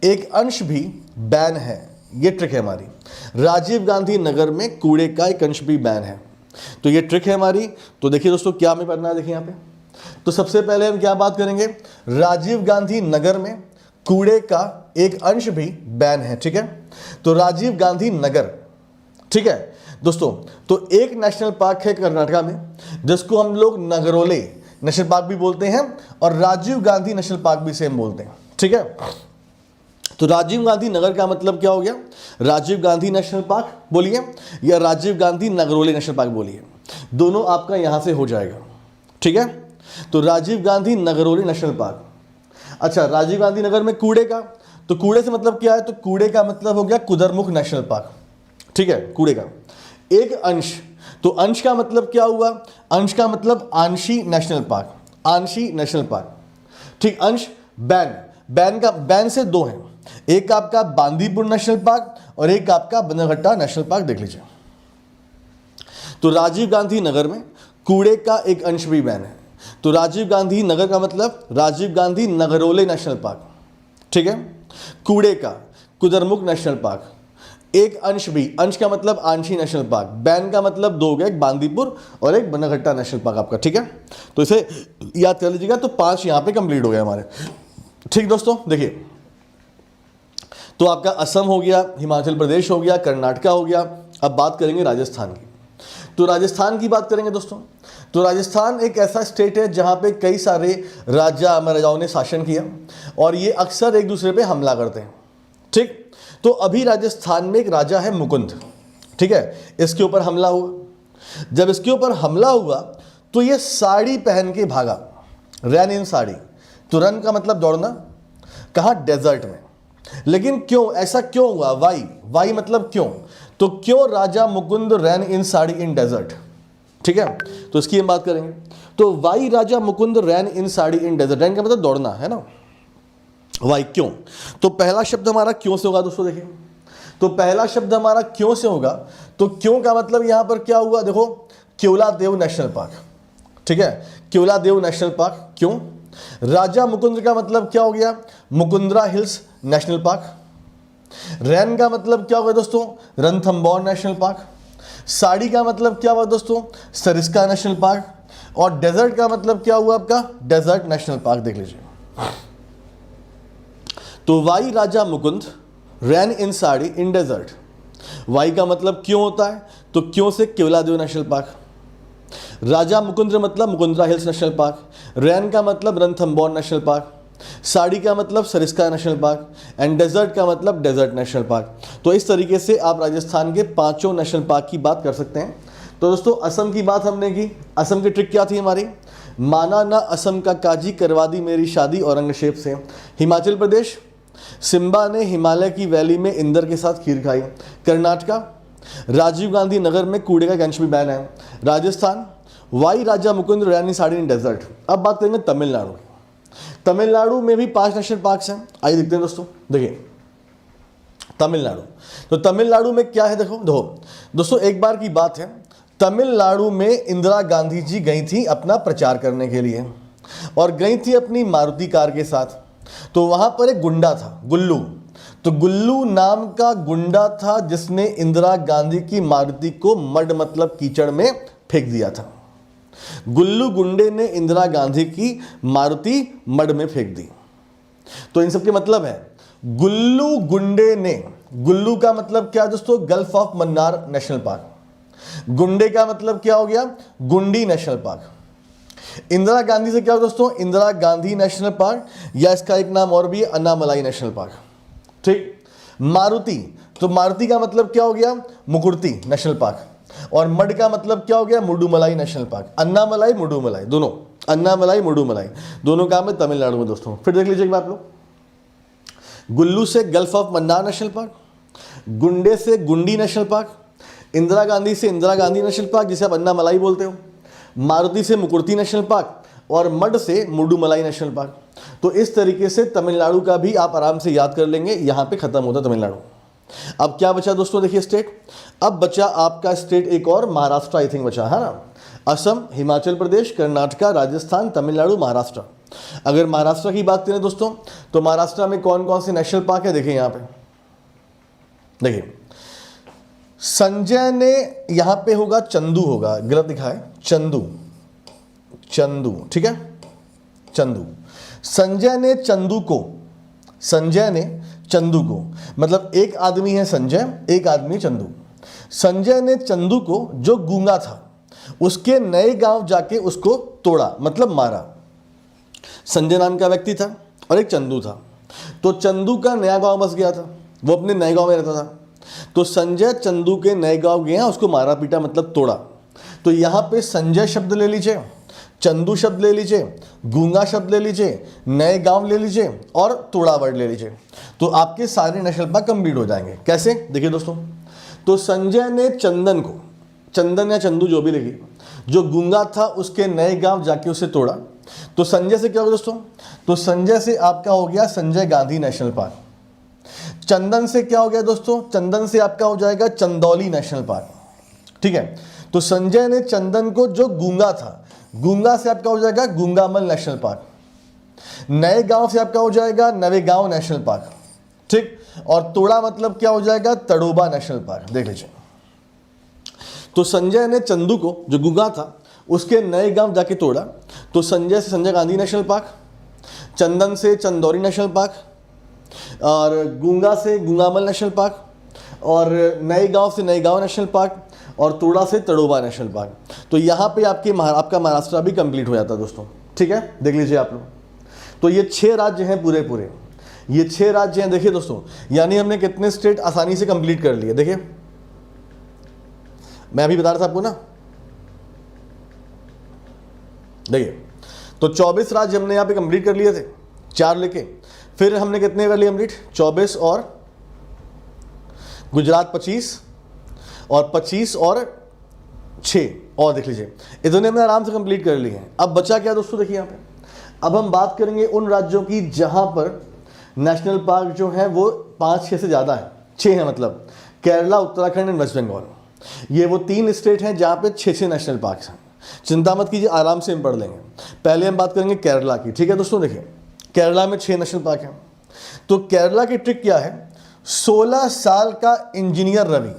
एक अंश भी बैन है, ये ट्रिक है हमारी। राजीव गांधी नगर में कूड़े का एक अंश भी बैन है, तो ये ट्रिक है हमारी। तो देखिए दोस्तों क्या हमें करना है, देखिए यहाँ पे, तो सबसे पहले हम क्या बात करेंगे, राजीव गांधी नगर में कूड़े का एक अंश भी बैन है, ठीक है। तो राजीव गांधी नगर, ठीक है दोस्तों। तो एक नेशनल पार्क है कर्नाटका में जिसको हम लोग नगरोले नेशनल पार्क भी बोलते हैं और राजीव गांधी नेशनल पार्क भी सेम बोलते हैं, ठीक है। तो राजीव गांधी नगर का मतलब क्या हो गया, राजीव गांधी नेशनल पार्क बोलिए या राजीव गांधी नगरोले नेशनल पार्क बोलिए, दोनों आपका यहां से हो जाएगा, ठीक है। तो राजीव गांधी नगरोले नेशनल पार्क। अच्छा, राजीव गांधी नगर में कूड़े का, तो कूड़े से मतलब क्या है, तो कूड़े का मतलब हो गया कुदरमुख नेशनल पार्क, ठीक है। कूड़े का एक अंश, तो अंश का मतलब क्या हुआ, अंश का मतलब आंशी नेशनल पार्क, आंशी नेशनल पार्क, ठीक। अंश, बैन, बैन का, बैन से 2 हैं, एक आपका बांदीपुर नेशनल पार्क और एक आपका बनरघट्टा नेशनल पार्क, देख लीजिए। तो राजीव गांधी नगर में कूड़े का एक अंश भी बैन है। तो राजीव गांधी नगर का मतलब राजीव गांधी नगरोले नेशनल पार्क, ठीक है। कूड़े का कुदरमुख नेशनल पार्क, एक अंश भी, अंश का मतलब आंशी नेशनल पार्क, बैन का मतलब 2 हो गया, एक बांदीपुर और एक बनरघट्टा नेशनल पार्क आपका, ठीक है। तो इसे याद कर लीजिएगा। तो 5 यहाँ पे कंप्लीट हो गया हमारे, ठीक दोस्तों। देखिए, तो आपका असम हो गया, हिमाचल प्रदेश हो गया, कर्नाटका हो गया। अब बात करेंगे राजस्थान की। तो राजस्थान की बात करेंगे दोस्तों, तो राजस्थान एक ऐसा स्टेट है जहाँ पे कई सारे महाराजाओं ने शासन किया और ये अक्सर एक दूसरे पे हमला करते हैं। ठीक, तो अभी राजस्थान में एक राजा है मुकुंद, ठीक है, इसके ऊपर हमला हुआ। जब इसके ऊपर हमला हुआ तो ये साड़ी पहन के भागा, रैन इन साड़ी। तो रन का मतलब दौड़ना, कहाँ, डेजर्ट में। लेकिन क्यों, ऐसा क्यों हुआ, वाई, वाई मतलब क्यों, तो क्यों राजा मुकुंद रैन इन साड़ी इन डेजर्ट, ठीक है, तो इसकी हम बात करेंगे। तो why Raja Mukund rain in sari in desert, ran का मतलब दौड़ना है ना, वाई क्यों। तो पहला शब्द हमारा क्यों से होगा दोस्तों, देखिए, तो पहला शब्द हमारा क्यों से होगा। तो क्यों का मतलब यहां पर क्या हुआ, देखो, केवलादेव नेशनल पार्क, ठीक है, केवलादेव नेशनल पार्क, क्यों। राजा मुकुंद का मतलब क्या हो गया, Mukundra hills national park. Rain का मतलब क्या होगा दोस्तों, रणथंबोर नेशनल पार्क। साड़ी का मतलब क्या हुआ दोस्तों, सरिस्का नेशनल पार्क। और डेजर्ट का मतलब क्या हुआ आपका, डेजर्ट नेशनल पार्क, देख लीजिए। तो why Raja Mukund rain in sari in desert. Why का मतलब क्यों होता है, तो क्यों से केवलादेव नेशनल पार्क। राजा मुकुंद मतलब Mukundra hills national park. Rain का मतलब रणथंबोर नेशनल पार्क। साड़ी का मतलब Sariska national park. And desert का मतलब डेजर्ट नेशनल पार्क। तो इस तरीके से आप राजस्थान के 5 नेशनल पार्क की बात कर सकते हैं। तो दोस्तों असम की बात हमने की। असम की ट्रिक क्या थी हमारी, माना ना असम का काजी, करवा दी मेरी शादी औरंगजेब से। हिमाचल प्रदेश, सिम्बा ने हिमालय की वैली में इंदर के साथ खीर खाई। कर्नाटका, राजीव गांधी नगर में कूड़े का गंज भी बैन है। Rajasthan, why Raja Mukund rainy sari in desert. अब बात करेंगे तमिलनाडु। तमिलनाडु में भी 5 नेशनल पार्क्स हैं, आइए देखते हैं दोस्तों। देखिए तमिलनाडु, तो तमिलनाडु में क्या है, देखो दोस्तों एक बार की बात है, तमिलनाडु में इंदिरा गांधी जी गई थी अपना प्रचार करने के लिए और गई थी अपनी मारुति कार के साथ। तो वहां पर एक गुंडा था, गुल्लू। तो गुल्लू नाम का गुंडा था जिसने इंदिरा गांधी की मारुति को मड मतलब कीचड़ में फेंक दिया था। गुल्लू गुंडे ने इंदिरा गांधी की मारुति मड में फेंक दी। तो इन सब के मतलब है, गुल्लू गुंडे ने, गुल्लू का मतलब क्या दोस्तों, gulf of Mannar national park. गुंडे का मतलब क्या हो गया, गुंडी नेशनल पार्क। इंदिरा गांधी से क्या हो दोस्तों, इंदिरा गांधी नेशनल पार्क, या इसका एक नाम और भी है अन्नामलाई नेशनल पार्क। ठीक, मारुति, तो मारुति का मतलब क्या हो गया, मुकुर्ती नेशनल पार्क। और मड का मतलब क्या हो गया, मुडुमलाई नेशनल पार्क। अन्नामलाई मुडुमलाई दोनों, अन्नामलाई मुडुमलाई दोनों काम है तमिलनाडु में दोस्तों। फिर देख लीजिए आप लोग, गुल्लू से gulf of Mannar national park, गुंडे से गुंडी नेशनल पार्क, इंदिरा गांधी से इंदिरा गांधी नेशनल पार्क जिसे आप अन्नामलाई बोलते हो, मारुति से मुकुर्ती नेशनल पार्क और मड से मुडुमलाई नेशनल पार्क। तो इस तरीके से तमिलनाडु का भी आप आराम से याद कर लेंगे। यहाँ पे खत्म होता तमिलनाडु। अब क्या बचा दोस्तों, देखिए स्टेट, अब बचा आपका स्टेट एक और, महाराष्ट्र आई थिंक बचा है ना। असम, हिमाचल प्रदेश, कर्नाटका, राजस्थान, तमिलनाडु, महाराष्ट्र। अगर महाराष्ट्र की बात करें दोस्तों, तो महाराष्ट्र में कौन कौन से नेशनल पार्क है, देखिए यहाँ पे, देखिए संजय ने, यहाँ पे होगा चंदू, होगा गलत लिखा है, चंदू, चंदू, ठीक है, चंदू। संजय ने चंदू को, संजय ने चंदू को, मतलब एक आदमी है संजय, एक आदमी चंदू। संजय ने चंदू को जो गूंगा था उसके नए गांव जाके उसको तोड़ा, मतलब मारा। संजय नाम का व्यक्ति था और एक चंदू था। तो चंदू का नया गांव बस गया था, वो अपने नए गांव में रहता था। तो संजय चंदू के नए गांव गया, उसको मारा पीटा मतलब तोड़ा। तो यहाँ पे संजय शब्द ले लीजिए, चंदू शब्द ले लीजिए, गूंगा शब्द ले लीजिए, नए गांव ले लीजिए और तोड़ा वर्ड ले लीजिए। तो आपके सारे नेशनल पार्क कंप्लीट हो जाएंगे। कैसे, देखिए दोस्तों, तो संजय ने चंदन को, चंदन या चंदू जो भी लिखिए, जो गूंगा था उसके नए गांव जाके उसे तोड़ा। तो संजय से क्या होगा दोस्तों, तो संजय से आपका हो गया संजय गांधी नेशनल पार्क। चंदन से क्या हो गया दोस्तों, चंदन से आपका हो जाएगा चंदौली नेशनल पार्क। ठीक है, तो संजय ने चंदन को जो गूंगा था, गूंगा से आपका हो जाएगा गूंगामल नेशनल पार्क। नए गांव से आपका हो जाएगा नवेगांव नेशनल पार्क। ठीक, और तोड़ा मतलब क्या हो जाएगा, तड़ोबा नेशनल पार्क। देख लीजिए, तो संजय ने चंदू को जो गूंगा था उसके नए गांव जाके तोड़ा। तो संजय से संजय गांधी नेशनल पार्क, चंदन से चंदौरी नेशनल पार्क, और गूंगा से गूंगामल नेशनल पार्क, और नए गांव से नए गांव नेशनल पार्क, और तोड़ा से तड़ोबा नेशनल पार्क। तो यहाँ पे आपका महाराष्ट्र भी कंप्लीट हो जाता है दोस्तों, ठीक है, देख लीजिए आप लोग। तो ये 6 राज्य हैं पूरे पूरे, ये 6 राज्य हैं। देखिए दोस्तों, यानी हमने कितने स्टेट आसानी से कंप्लीट कर लिए। देखिए मैं अभी बता रहा था आपको ना, देखिए तो 24 राज्य हमने यहाँ पे कंप्लीट कर लिए थे, 4 लेके। फिर हमने कितने कर लिए कंप्लीट, 24 और गुजरात 25 और 25 और 6 और देख लीजिए, इतने हमने आराम से कंप्लीट कर लिए हैं। अब बचा क्या दोस्तों, देखिए यहाँ पे अब हम बात करेंगे उन राज्यों की जहां पर नेशनल पार्क जो है वो 5-6 से ज़्यादा है, 6 है मतलब केरला, उत्तराखंड एंड वेस्ट बंगाल। ये वो 3 स्टेट हैं जहाँ पे 6 नेशनल पार्क हैं। चिंता मत कीजिए, आराम से हम पढ़ लेंगे। पहले हम बात करेंगे केरला की, ठीक है दोस्तों। देखिए केरला में 6 नेशनल पार्क हैं। तो केरला की ट्रिक क्या है, 16 साल का इंजीनियर रवि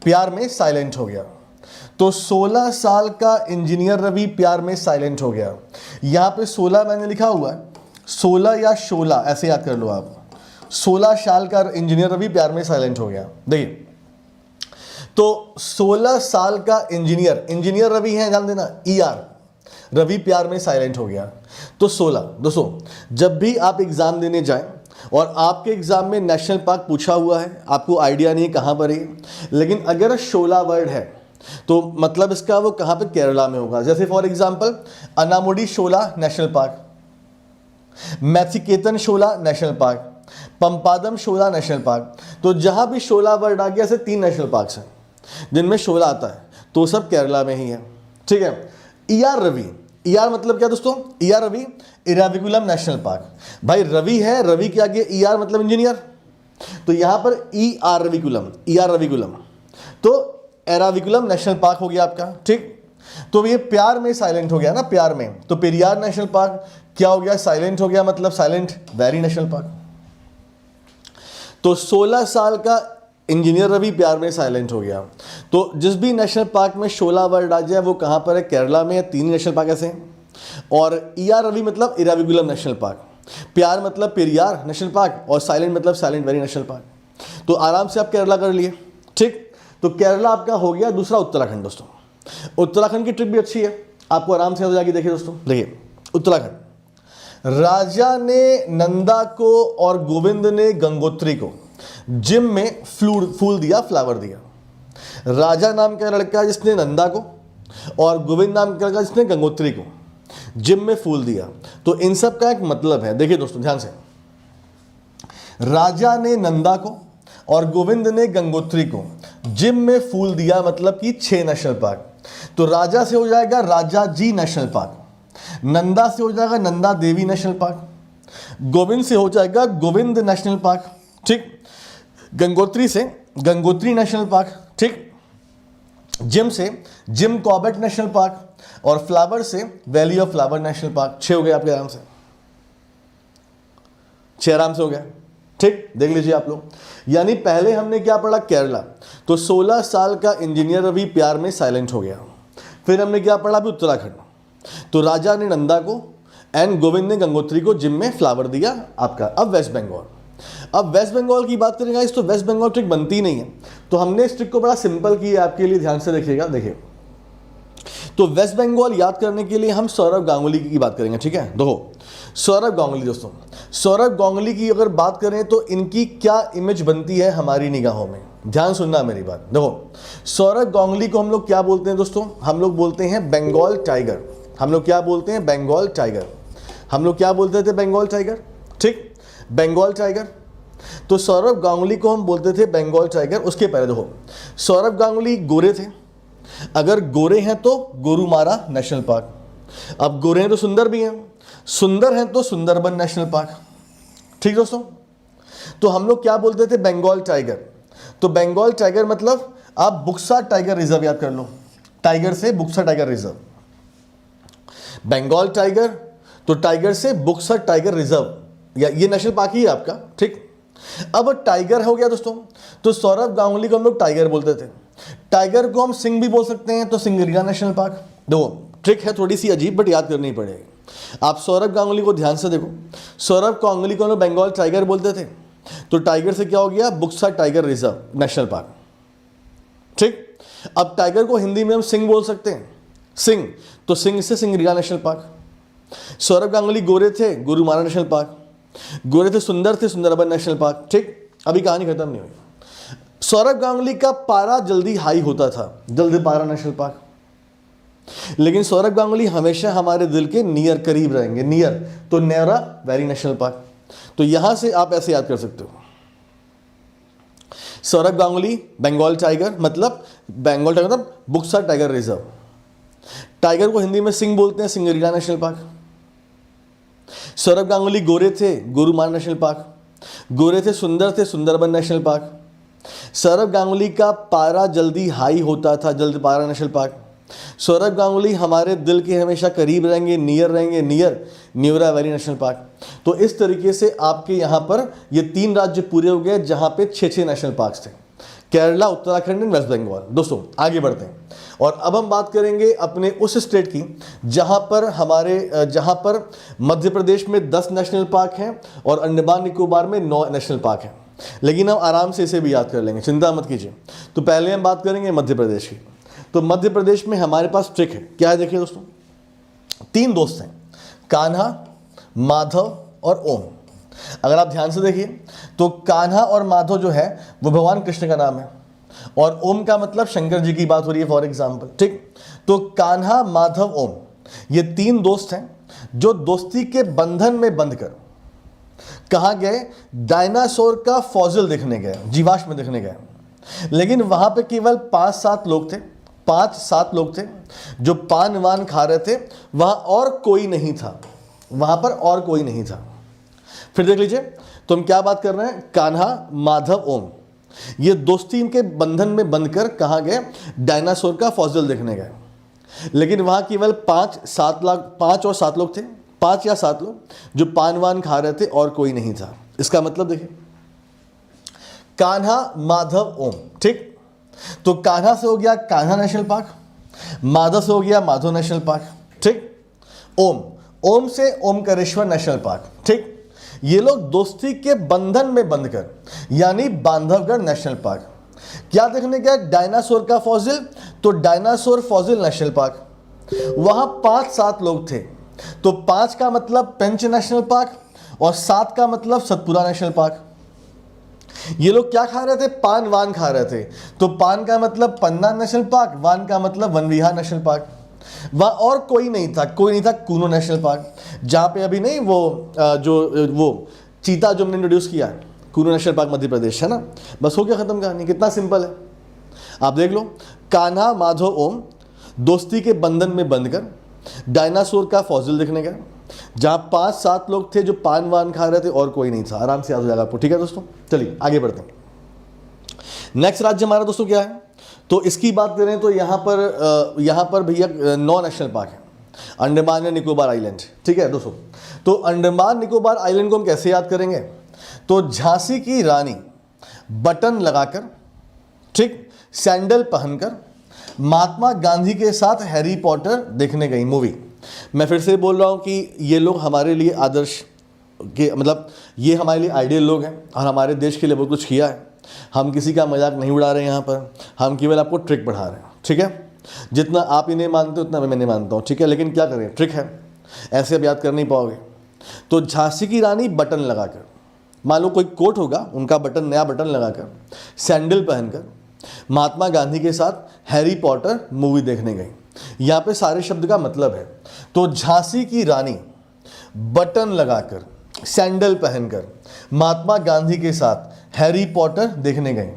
प्यार में साइलेंट हो गया। तो 16 साल का इंजीनियर रवि प्यार में साइलेंट हो गया। यहाँ पे 16 मैंने लिखा हुआ है, 16 या 16 ऐसे याद कर लो आप। 16 साल का इंजीनियर रवि प्यार में साइलेंट हो गया। देखिए तो 16 साल का इंजीनियर रवि है, ध्यान देना, ER रवि प्यार में साइलेंट हो गया। तो 16 दोस्तों, जब भी आप एग्जाम देने जाएं और आपके एग्जाम में नेशनल पार्क पूछा हुआ है, आपको आइडिया नहीं है कहाँ पर है, लेकिन अगर 16 वर्ड है तो मतलब इसका वो कहाँ पे, केरला में होगा। जैसे for example Anamudi Shola national park, Mathikettan Shola national park, Pampadum Shola national park. तो जहां भी शोला वर्ड आ गया, ऐसे 3 नेशनल पार्क्स हैं जिनमें शोला आता है, तो सब केरला में ही है, ठीक है। ER रवि, ER मतलब क्या दोस्तों, ER Ravi Eravikulam national park. भाई रवि है, रवि के आगे ER मतलब इंजीनियर, तो यहां पर ER रविकुलम, तो एराविकुलम नेशनल पार्क हो गया आपका, ठीक। तो ये प्यार में साइलेंट हो गया ना, प्यार में, तो पेरियार नेशनल पार्क क्या हो गया, साइलेंट हो गया, मतलब साइलेंट वैली नेशनल पार्क। तो 16 साल का इंजीनियर रवि प्यार में साइलेंट हो गया। तो जिस भी नेशनल पार्क में 16 वर्ड आ जाए वो कहाँ पर है, केरला में है। 3 नेशनल पार्क ऐसे हैं। और ER रवि मतलब इराविकुलम नेशनल पार्क, प्यार मतलब पेरियार नेशनल पार्क, और साइलेंट मतलब साइलेंट वैली नेशनल पार्क। तो आराम से आप केरला कर लिए, ठीक। तो केरला आपका हो गया। दूसरा उत्तराखंड दोस्तों, उत्तराखंड की ट्रिक भी अच्छी है, आपको आराम से हो जाएगी। देखिए दोस्तों, देखिए उत्तराखंड, राजा ने नंदा को और गोविंद ने गंगोत्री को जिम में फूल दिया, फ्लावर दिया। राजा नाम का लड़का जिसने नंदा को और गोविंद नाम का लड़का जिसने गंगोत्री को जिम में फूल दिया। तो इन सब का एक मतलब है, देखिए दोस्तों ध्यान से, राजा ने नंदा को और गोविंद ने गंगोत्री को जिम में फूल दिया, मतलब कि 6 नेशनल पार्क। तो राजा से हो जाएगा राजा जी नेशनल पार्क, नंदा से हो जाएगा नंदा देवी नेशनल पार्क, गोविंद से हो जाएगा गोविंद नेशनल पार्क, ठीक। गंगोत्री से गंगोत्री नेशनल पार्क, ठीक। जिम से जिम कॉर्बेट नेशनल पार्क, और फ्लावर से valley of flower national park. 6 हो गए आपके आराम से, 6 आराम से हो गया, ठीक। देख लीजिए आप लोग, यानी पहले हमने क्या पढ़ा, केरला। तो 16 साल का इंजीनियर रवि प्यार में साइलेंट हो गया। फिर हमने क्या पढ़ा अभी, उत्तराखंड। तो राजा ने नंदा को एंड गोविंद ने गंगोत्री को जिम में फ्लावर दिया आपका। अब वेस्ट बंगाल, अब वेस्ट बंगाल की बात करेंगे इस, तो वेस्ट बंगाल ट्रिक बनती नहीं है, तो हमने इस ट्रिक को बड़ा सिंपल किया आपके लिए, ध्यान से देखिएगा। देखिए तो वेस्ट बंगाल याद करने के लिए हम सौरव गांगुली की बात करेंगे, ठीक है। देखो सौरव गांगुली दोस्तों, सौरव गांगुली की अगर बात करें तो इनकी क्या इमेज बनती है हमारी निगाहों में, ध्यान सुनना मेरी बात। देखो सौरव गांगुली को हम लोग क्या बोलते हैं दोस्तों, हम लोग बोलते हैं बंगाल टाइगर। हम लोग क्या बोलते हैं, बंगाल टाइगर। हम लोग क्या बोलते थे, बंगाल टाइगर, ठीक, बंगाल टाइगर। तो सौरव गांगुली को हम बोलते थे बंगाल टाइगर। उसके पहले देखो, सौरव गांगुली गोरे थे, अगर गोरे हैं तो गोरुमारा नेशनल पार्क। अब गोरे हैं तो सुंदर भी हैं, सुंदर हैं तो सुंदरबन नेशनल पार्क, ठीक दोस्तों। तो हम लोग क्या बोलते थे, बंगाल टाइगर। तो बंगाल टाइगर मतलब आप बुक्सा टाइगर रिजर्व याद कर लो, टाइगर से Buxa tiger reserve, Bengal tiger, तो टाइगर से बुक्सा टाइगर रिजर्व, या ये नेशनल पार्क ही है आपका, ठीक। अब टाइगर हो गया दोस्तों, तो सौरव गांगुली को हम लोग टाइगर बोलते थे। टाइगर को हम सिंह भी बोल सकते हैं, तो सिंगरीला नेशनल पार्क। देखो ट्रिक है थोड़ी सी अजीब, बट याद करनी पड़ेगी। आप सौरव गांगुली को ध्यान से देखो, सौरव गांगुली को हम लोग बंगाल टाइगर बोलते थे, तो टाइगर से क्या हो गया, Buxa tiger reserve national park, ठीक। अब टाइगर को हिंदी में हम सिंह बोल सकते हैं, सिंह, तो सिंह से सिंगरीला नेशनल पार्क। सौरभ गांगुली गोरे थे, गोरुमारा नेशनल पार्क। गोरे थे, सुंदर थे, सुंदरबन नेशनल पार्क। ठीक, अभी कहानी खत्म नहीं हुई। सौरभ गांगुली का पारा जल्दी हाई होता था, जल्दी पारा नेशनल पार्क। लेकिन सौरभ गांगुली हमेशा हमारे दिल के नियर, करीब रहेंगे, नियर, तो नेवरा वैली नेशनल पार्क। तो यहां से आप ऐसे याद कर सकते हो, सौरभ गांगुली बंगाल टाइगर, मतलब बंगाल टाइगर मतलब बुक्सा टाइगर रिजर्व। टाइगर को हिंदी में सिंह बोलते हैं, सिंगरीला नेशनल पार्क। सौरभ गांगुली गोरे थे, गोरुमारा नेशनल पार्क। गोरे थे, सुंदर थे, सुंदरबन नेशनल पार्क। सौरभ गांगुली का पारा जल्दी हाई होता था, जल्द पारा नेशनल पार्क। सौरभ गांगुली हमारे दिल के हमेशा करीब रहेंगे, नियर रहेंगे, near Neura valley national park. तो इस तरीके से आपके यहाँ पर ये 3 राज्य पूरे हो गए जहाँ पे 6 नेशनल पार्क्स थे, केरला, उत्तराखंड एंड वेस्ट बंगाल। दोस्तों आगे बढ़ते हैं और अब हम बात करेंगे अपने उस स्टेट की जहाँ पर मध्य प्रदेश में 10 नेशनल पार्क हैं और अंडमान निकोबार में 9 नेशनल पार्क हैं। लेकिन हम आराम से इसे भी याद कर लेंगे, चिंता मत कीजिए। तो पहले हम बात करेंगे मध्य प्रदेश की। तो मध्य प्रदेश में हमारे पास ट्रिक है, क्या है देखिए दोस्तों, 3 दोस्त हैं, कान्हा, माधव और ओम। अगर आप ध्यान से देखिए तो कान्हा और माधव जो है वो भगवान कृष्ण का नाम है और ओम का मतलब शंकर जी की बात हो रही है फॉर एग्जाम्पल। ठीक, तो कान्हा, माधव, ओम, ये 3 दोस्त हैं जो दोस्ती के बंधन में बंधकर कहाँ गए, डायनासोर का फॉसिल देखने गए, जीवाश्म देखने गए। लेकिन वहां पे केवल 5-7 लोग थे, 5-7 लोग थे जो पान वान खा रहे थे, वहां और कोई नहीं था, वहां पर और कोई नहीं था। फिर देख लीजिए, तो हम क्या बात कर रहे हैं, कान्हा, माधव, ओम, ये दोस्ती के बंधन में बंधकर कहाँ गए, डायनासोर का फॉसिल देखने गए। लेकिन वहां केवल 5 और 7 लोग थे, 5 या 7 लोग जो पान वान खा रहे थे और कोई नहीं था। इसका मतलब देखिए, कान्हा, माधव, ओम। ठीक, तो कान्हा से हो गया कान्हा नेशनल पार्क, माधव से हो गया माधव नेशनल पार्क। ठीक, ओम से ओमकारेश्वर नेशनल पार्क। ठीक, ये लोग दोस्ती के बंधन में बंधकर यानी बांधवगढ़ नेशनल पार्क। क्या देखने गया, डायनासोर का फॉसिल, तो डायनासोर फॉसिल नेशनल पार्क। वहां 5-7 लोग थे, तो 5 का मतलब पेंच नेशनल पार्क और 7 का मतलब सतपुरा नेशनल पार्क। ये लोग क्या खा रहे थे, पान वान खा रहे थे, तो पान का मतलब पन्ना नेशनल पार्क, वान का मतलब वनविहार नेशनल पार्क। वहाँ और कोई नहीं था, कूनो नेशनल पार्क, जहाँ पे अभी नहीं वो चीता जो हमने इंट्रोड्यूस किया है, कूनो नेशनल पार्क मध्य प्रदेश है ना। बस हो गया खत्म कहानी, कितना सिंपल है। आप देख लो, कान्हा, माधव, ओम दोस्ती के बंधन में बंधकर डायनासोर का फॉसिल देखने गए, जहाँ 5-7 लोग थे जो पान वान खा रहे थे और कोई नहीं था। आराम से याद हो जाएगा आपको। ठीक है दोस्तों, चलिए आगे बढ़ते हैं। नेक्स्ट राज्य हमारा दोस्तों क्या है, तो इसकी बात करें तो यहाँ पर भैया 9 नेशनल पार्क हैं, अंडमान एंड निकोबार आइलैंड। ठीक है दोस्तों, तो अंडमान निकोबार आइलैंड को हम कैसे याद करेंगे, तो झांसी की रानी बटन लगाकर, ठीक, सैंडल पहनकर महात्मा गांधी के साथ हैरी पॉटर देखने गई मूवी। मैं फिर से बोल रहा हूँ कि ये लोग हमारे लिए आदर्श के, मतलब ये हमारे लिए आइडियल लोग हैं और हमारे देश के लिए बहुत कुछ किया है। हम किसी का मजाक नहीं उड़ा रहे हैं यहाँ पर, हम केवल आपको ट्रिक पढ़ा रहे हैं। ठीक है, जितना आप इन्हें मानते हो उतना मैं नहीं मानता हूँ। ठीक है, लेकिन क्या करें, ट्रिक है, ऐसे आप याद कर नहीं पाओगे। तो झांसी की रानी बटन लगाकर, मान लो कोई कोट होगा, उनका बटन, नया बटन लगाकर, सैंडल पहनकर महात्मा गांधी के साथ हैरी पॉटर मूवी देखने गई। यहाँ पे सारे शब्द का मतलब है। तो झांसी की रानी बटन लगाकर, सैंडल पहनकर महात्मा गांधी के साथ हैरी पॉटर देखने गए।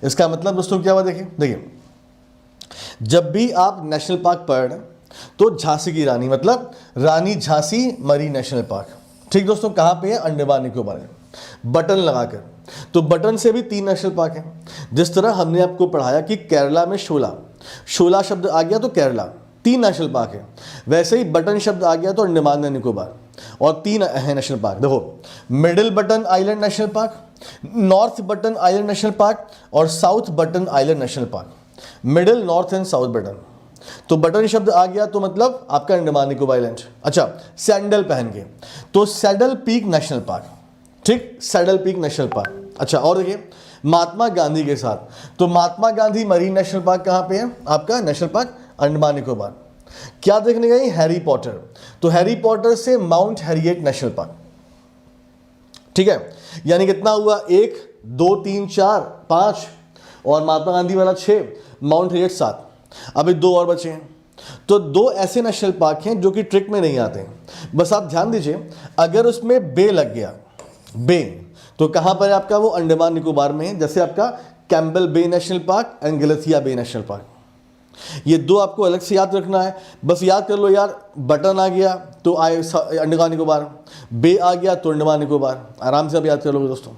इसका मतलब दोस्तों क्या हुआ, देखिए जब भी आप नेशनल पार्क पढ़ रहे तो झांसी की रानी मतलब रानी झांसी मरी नेशनल पार्क। ठीक दोस्तों, कहाँ पे है, अंडमान निकोबार में, बटन लगाकर। तो बटन से भी 3 नेशनल पार्क हैं। जिस तरह हमने आपको पढ़ाया कि केरला में शोला शब्द आ गया तो केरला 3 नेशनल पार्क है, वैसे ही बटन शब्द आ गया तो अंडमान एंड निकोबार और 3 है नेशनल पार्क। देखो, middle Button island national park, north Button island national park और south Button island national park. Middle, north and south Button, तो बटन शब्द आ गया तो मतलब आपका अंडमान निकोबार आइलैंड। अच्छा, सैंडल पहन के, तो सैडल पीक नेशनल पार्क। ठीक, सैडल पीक नेशनल पार्क। अच्छा, और देखिए महात्मा गांधी के साथ, तो Mahatma Gandhi marine national park कहाँ पे है आपका? National park Andaman Nicobar. क्या देखने गई? हैरी पॉटर, तो हैरी पॉटर से माउंट हैरिएट नेशनल पार्क, ठीक है। यानी कितना हुआ? 1 2 3 4 5 और महात्मा गांधी वाला 6, माउंट हैरिएट 7। अभी 2 और बचे हैं। तो 2 ऐसे नेशनल पार्क हैं जो कि ट्रिक में नहीं आते। बस आप ध्यान दीजिए, अगर उसमें बे लग गया, बे, तो कहां पर है आपका? वो अंडमान निकोबार में है। जैसे आपका Campbell bay national park and Galathea bay national park, ये 2 आपको अलग से याद रखना है। बस याद कर लो यार, बटन आ गया तो आए अंडमान निकोबार, बे आ गया तो अंडमान निकोबार, आराम से आप याद कर लोगे दोस्तों।